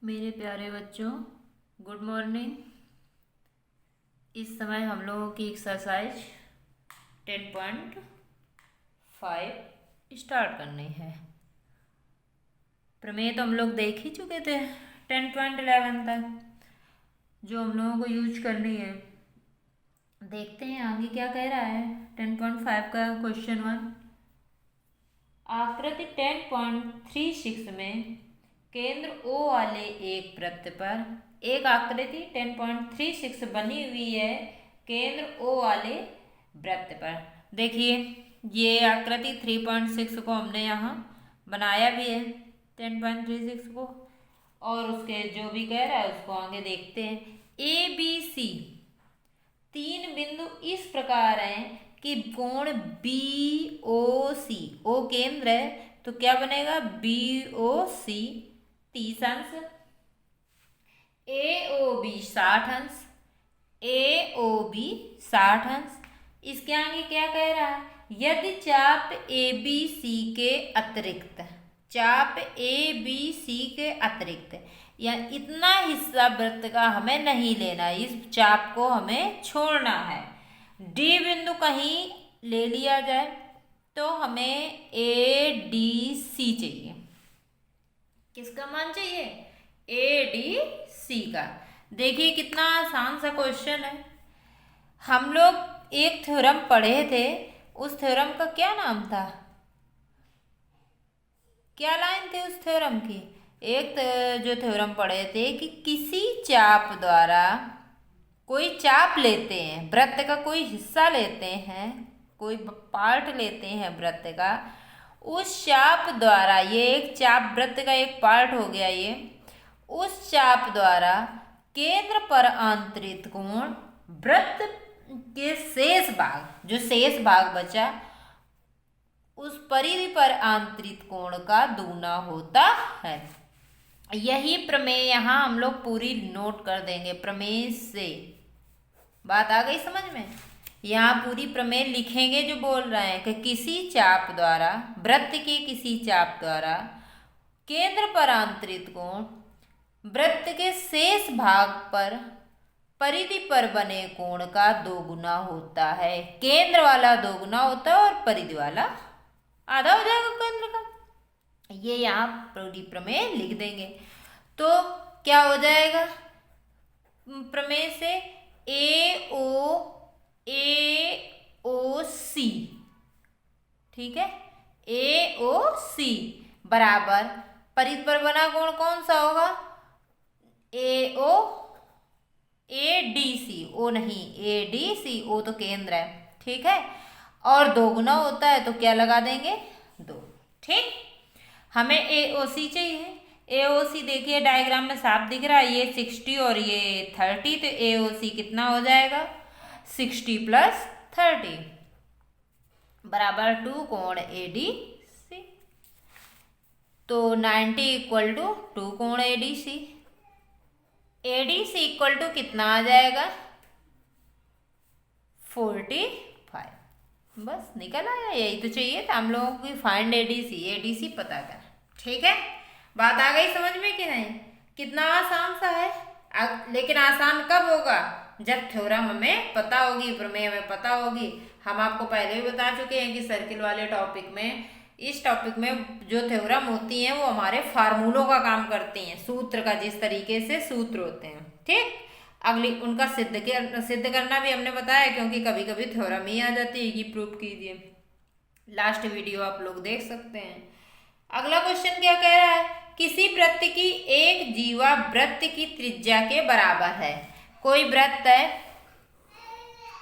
मेरे प्यारे बच्चों, गुड मॉर्निंग। इस समय हम लोगों की एक्सरसाइज 10.5 स्टार्ट करनी है। प्रमेय तो हम लोग देख ही चुके थे 10.11 तक, जो हम लोगों को यूज करनी है। देखते हैं आगे क्या कह रहा है। 10.5 का क्वेश्चन 1, आकृति 10.36 में केंद्र O वाले एक वृत्त पर एक आकृति 10.36 बनी हुई है केंद्र O वाले वृत्त पर। देखिए ये आकृति 3.6 को हमने यहाँ बनाया भी है 10.36 को, और उसके जो भी कह रहा है उसको आगे देखते हैं। ABC तीन बिंदु इस प्रकार हैं कि कोण BOC, O केंद्र है तो क्या बनेगा BOC 30 अंश, AOB 60 अंश, AOB 60 अंश। इसके आगे क्या कह रहा है, यदि चाप ABC के अतिरिक्त, चाप ABC के अतिरिक्त या इतना हिस्सा वृत्त का हमें नहीं लेना, इस चाप को हमें छोड़ना है। डी बिंदु कहीं ले लिया जाए तो हमें ADC चाहिए। किसका मान चाहिए? ADC का। देखिए कितना आसान सा क्वेश्चन है। हम लोग एक थ्योरम पढ़े थे, उस थ्योरम का क्या नाम था, क्या लाइन थी उस थ्योरम की? एक जो थ्योरम पढ़े थे कि किसी चाप द्वारा, कोई चाप लेते हैं, वृत्त का कोई हिस्सा लेते हैं, कोई पार्ट लेते हैं वृत्त का, उस चाप द्वारा, ये एक चाप वृत्त का एक पार्ट हो गया ये, उस चाप द्वारा केंद्र पर आंतरित कोण वृत्त के शेष भाग, जो शेष भाग बचा, उस परिधि पर आंतरित कोण का दुगुना होता है। यही प्रमेय यहाँ हम लोग पूरी नोट कर देंगे। प्रमेय से बात आ गई समझ में? यहाँ पूरी प्रमेय लिखेंगे जो बोल रहे हैं कि किसी चाप द्वारा, वृत्त के किसी चाप द्वारा केंद्र पर आंतरित कोण वृत्त के शेष भाग पर परिधि पर बने कोण का दोगुना होता है। केंद्र वाला दोगुना होता है और परिधि वाला आधा हो जाएगा केंद्र का। ये यहाँ पूरी प्रमेय लिख देंगे तो क्या हो जाएगा प्रमेय से, AOC, ठीक है, AOC बराबर परिधि पर बना कोण कौन सा होगा? ADC, O नहीं ADC, O तो केंद्र है, ठीक है, और दोगुना होता है तो क्या लगा देंगे? 2। ठीक, हमें AOC चाहिए। AOC देखिए डायग्राम में साफ दिख रहा है, ये 60 और ये 30, तो AOC कितना हो जाएगा? 60 + 30 बराबर 2 कोण ADC, तो 90 = 2 कोण ADC। ADC = कितना आ जाएगा? 45। बस निकल आया, यही तो चाहिए था हम लोगों को, फाइंड ADC पता कर। ठीक है, बात आ गई समझ में कि नहीं? कितना आसान सा है। लेकिन आसान कब होगा? जब थ्योरम हमें पता होगी, प्रमेय हमें पता होगी। हम आपको पहले भी बता चुके हैं कि सर्किल वाले टॉपिक में, इस टॉपिक में जो थ्योरम होती हैं वो हमारे फार्मूलों का काम करती हैं, सूत्र का, जिस तरीके से सूत्र होते हैं। ठीक, अगली उनका सिद्ध करना भी हमने बताया, क्योंकि कभी कभी थ्योरम ही आ जाती है कि प्रूफ कीजिए। लास्ट वीडियो आप लोग देख सकते हैं। अगला क्वेश्चन क्या कह रहा है, किसी वृत्त की एक जीवा वृत्त की त्रिज्या के बराबर है। कोई वृत्त है,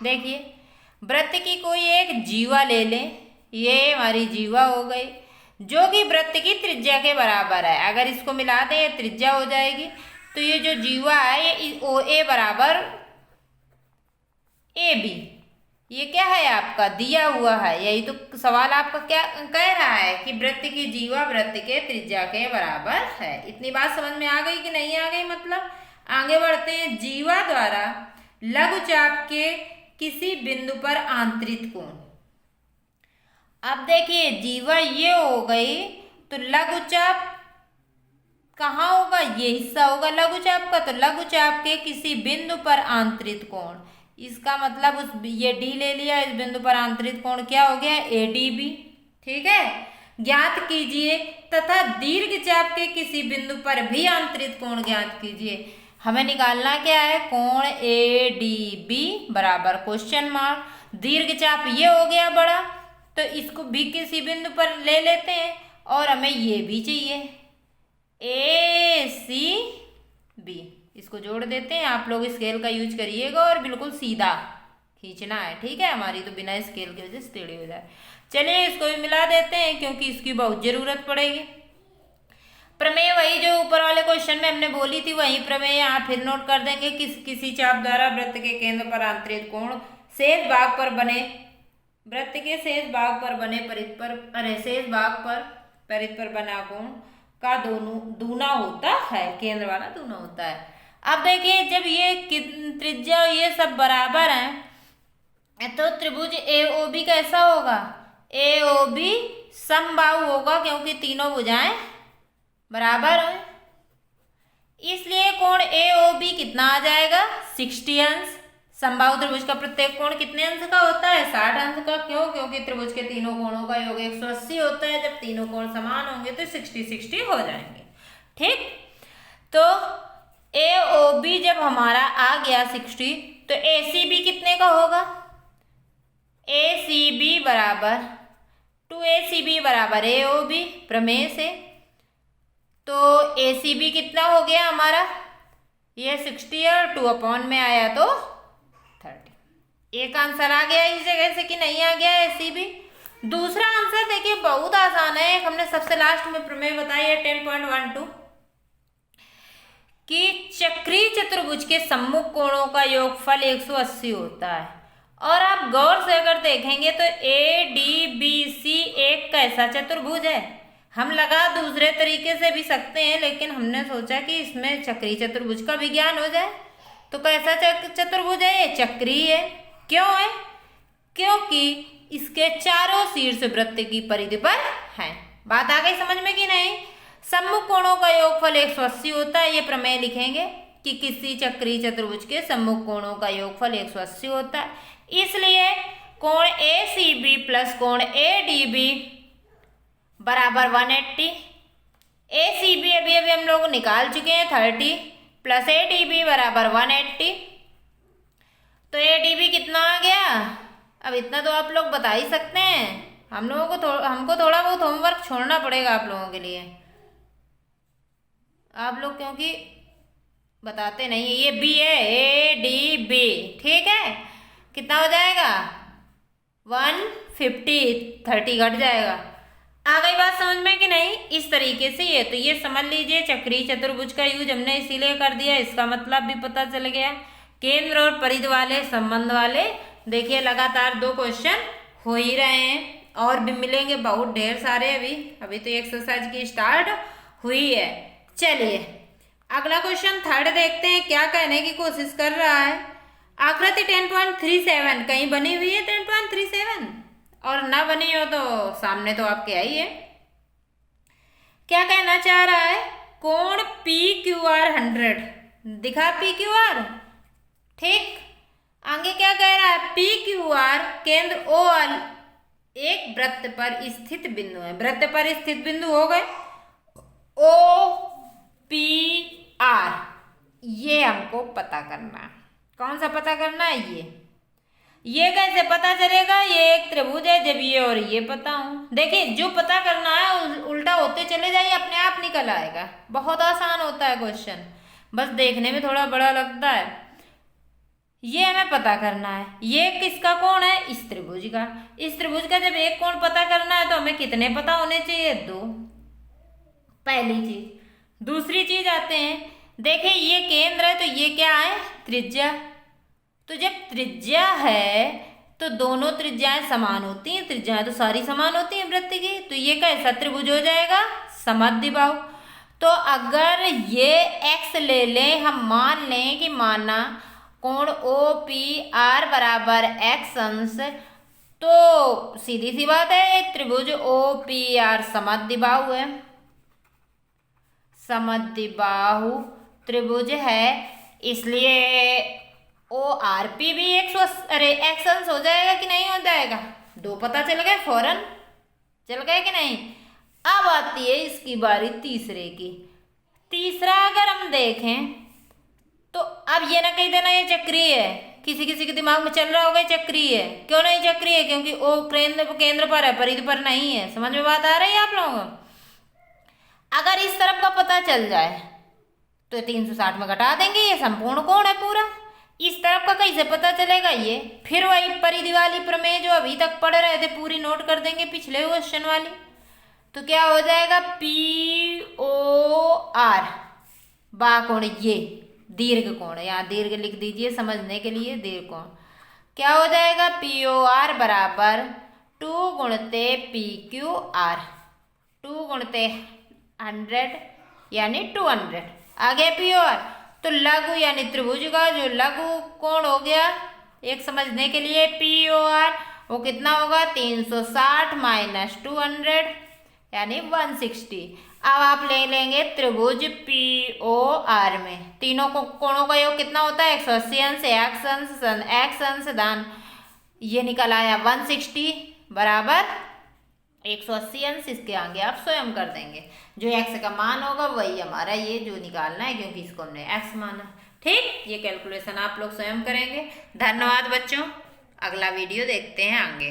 देखिए वृत्त की कोई एक जीवा ले लें, ये हमारी जीवा हो गई, जो कि वृत्त की त्रिज्या के बराबर है। अगर इसको मिला दें ये त्रिज्या हो जाएगी, तो ये जो जीवा है ये OA बराबर AB, ये क्या है आपका दिया हुआ है। यही तो सवाल आपका क्या कह रहा है कि वृत्त की जीवा वृत्त के त्रिज्या के बराबर है। इतनी बात समझ में आ गई कि नहीं आ गई? मतलब आगे बढ़ते हैं। जीवा द्वारा लघुचाप के किसी बिंदु पर आंतरित कोण, अब देखिए जीवा ये हो गई, तो लघुचाप कहाँ होगा होगा? ये हिस्सा होगा लघु चाप का। तो लघु चाप के किसी बिंदु पर आंतरित कोण, इसका मतलब उस ये डी ले लिया, इस बिंदु पर आंतरित कोण क्या हो गया? ADB। ठीक है, ज्ञात कीजिए तथा दीर्घ चाप के किसी बिंदु पर भी आंतरित कोण ज्ञात कीजिए। हमें निकालना क्या है? कोण ADB बराबर क्वेश्चन मार्क, दीर्घ चाप ये हो गया बड़ा, तो इसको भी किसी बिंदु पर ले लेते हैं और हमें ये भी चाहिए ACB, इसको जोड़ देते हैं। आप लोग स्केल का यूज करिएगा और बिल्कुल सीधा खींचना है, ठीक है? हमारी तो बिना स्केल के वजह से टेढ़ी हो जाए। चलिए इसको भी मिला देते हैं क्योंकि इसकी बहुत जरूरत पड़ेगी। प्रमेय वही जो ऊपर वाले क्वेश्चन में हमने बोली थी, वही प्रमेय यहाँ फिर नोट कर देंगे। किसी चाप द्वारा वृत्त के केंद्र पर आंतरित कोण शेष भाग पर बने, वृत्त के शेष भाग पर बने शेष भाग पर परिध पर बना कोण का दूना होता है, केंद्र वाला दूना होता है। अब देखिए जब ये त्रिज्या ये सब बराबर हैं तो त्रिभुज AOB कैसा होगा? AOB समबाहु होगा क्योंकि तीनों भुजाएं बराबर हैं। इसलिए कोण AOB कितना आ जाएगा? 60 अंश। समबाहु त्रिभुज का प्रत्येक कोण कितने अंश का होता है? 60 अंश का। क्यों? क्योंकि त्रिभुज के तीनों कोणों का योग 180 होता है। जब तीनों कोण समान होंगे तो 60-60 हो जाएंगे। ठीक, तो AOB जब हमारा आ गया 60, तो ACB कितने का होगा? ACB बराबर 2ACB बराबर AOB प्रमेय से। तो ACB कितना हो गया हमारा? ये 60 और 2 अपॉन में आया तो 30। एक आंसर आ गया इस जगह से कि नहीं आ गया ACB? दूसरा आंसर देखिए बहुत आसान है। एक हमने सबसे लास्ट में प्रमेय बताई है 10.12 कि चक्रीय चतुर्भुज के सम्मुख कोणों का योगफल 180 होता है। और आप गौर से अगर देखेंगे तो ADBC एक कैसा चतुर्भुज है? हम लगा दूसरे तरीके से भी सकते हैं, लेकिन हमने सोचा कि इसमें चक्रीय चतुर्भुज का भी ज्ञान हो जाए। तो कैसा चतुर्भुज है? ये चक्रीय है। क्यों है? क्योंकि इसके चारों शीर्ष वृत्त की परिधि पर हैं। बात आ गई समझ में कि नहीं? सम्मुख कोणों का योगफल 180 होता है। ये प्रमेय लिखेंगे कि किसी चक्रीय चतुर्भुज के सम्मुख कोणों का योगफल 180 होता है। इसलिए कोण ACB प्लस कोण ADB बराबर 180। ACB अभी हम लोग निकाल चुके हैं 30 प्लस ADB बराबर 180। तो ADB कितना आ गया? अब इतना तो आप लोग बता ही सकते हैं। हम लोगों को हमको थोड़ा बहुत होमवर्क छोड़ना पड़ेगा आप लोगों के लिए। आप लोग क्योंकि बताते नहीं। ये B है, ADB। ठीक है, कितना हो जाएगा? 150, 30 घट जाएगा। आ गई बात समझ में कि नहीं? इस तरीके से ये तो ये समझ लीजिए चक्रीय चतुर्भुज का यूज हमने इसीलिए कर दिया, इसका मतलब भी पता चल गया। केंद्र और परिधि वाले संबंध वाले देखिए लगातार 2 क्वेश्चन हो ही रहे हैं और भी मिलेंगे बहुत ढेर सारे। अभी तो एक्सरसाइज की स्टार्ट हुई है। चलिए अगला क्वेश्चन 3rd देखते हैं क्या कहने की कोशिश कर रहा है। आकृति 10.37 कहीं बनी हुई है 10.37 और ना बनी हो तो सामने तो आपके आई है। क्या कहना चाह रहा है? कोण PQR 100 दिखा PQR। ठीक, आगे क्या कह रहा है? PQR केंद्र O एक वृत्त पर स्थित बिंदु है। वृत्त पर स्थित बिंदु हो गए OPR, ये हमको पता करना है। कौन सा पता करना है? ये कैसे पता चलेगा? ये एक त्रिभुज है जब ये और ये पता हो। देखिए जो पता करना है उल्टा होते चले जाइए, अपने आप निकल आएगा। बहुत आसान होता है क्वेश्चन, बस देखने में थोड़ा बड़ा लगता है। ये हमें पता करना है ये किसका कोण है? इस त्रिभुज का। इस त्रिभुज का जब एक कोण पता करना है तो हमें कितने पता होने चाहिए? 2। पहली चीज। दूसरी चीज आते हैं, देखिए ये केंद्र है तो ये क्या है? त्रिज्या। तो जब त्रिज्या है तो दोनों त्रिज्याएं समान होती हैं। त्रिज्याएं तो सारी समान होती हैं वृत्त की। तो ये कैसा त्रिभुज हो जाएगा? समद्विबाहु। तो अगर ये x ले लें, हम मान लें कि माना कोण OPR बराबर x अंश, तो सीधी सी बात है त्रिभुज OPR समद्विबाहु है। समद्विबाहु त्रिभुज है, इसलिए ओ आर पी भी 180 एक्स अंश हो जाएगा कि नहीं हो जाएगा? 2 पता चल गए फौरन, चल गए कि नहीं? अब आती है इसकी बारी तीसरे की। तीसरा अगर हम देखें तो अब ये ना कह देना ये चक्रीय है, किसी किसी के दिमाग में चल रहा होगा ये चक्रीय है। क्यों नहीं चक्रीय है? क्योंकि ओ केंद्र पर है, परिधि पर नहीं है। समझ में बात आ रही है आप लोगों को? अगर इस तरफ का पता चल जाए तो 360 में घटा देंगे, ये संपूर्ण कोण है पूरा। इस तरफ का कैसे पता चलेगा? ये फिर वही परिधि वाली प्रमेय जो अभी तक पढ़ रहे थे पूरी नोट कर देंगे, पिछले क्वेश्चन वाली। तो क्या हो जाएगा? पी ओ आर बा कोण, ये दीर्घ कोण, यहाँ दीर्घ लिख दीजिए समझने के लिए, दीर्घ कोण क्या हो जाएगा? पी ओ आर बराबर 2 गुणते पी क्यू आर, 2 गुणते 100 यानी 200 आ गया पी ओ आर। तो लघु यानी त्रिभुज का जो लघु कोण हो गया, एक समझने के लिए पी ओ आर वो कितना होगा? 360 माइनस 200 यानी 160। अब आप ले लेंगे त्रिभुज पी ओ आर में तीनों कोणों का योग कितना होता है? 180 अंश एक्स अंश दान, ये निकल आया 160 बराबर 180 अंश। इसके आगे आप स्वयं कर देंगे, जो एक्स का मान होगा वही हमारा ये जो निकालना है, क्योंकि इसको हमने एक्स माना। ठीक, ये कैलकुलेशन आप लोग स्वयं करेंगे। धन्यवाद बच्चों, अगला वीडियो देखते हैं आगे।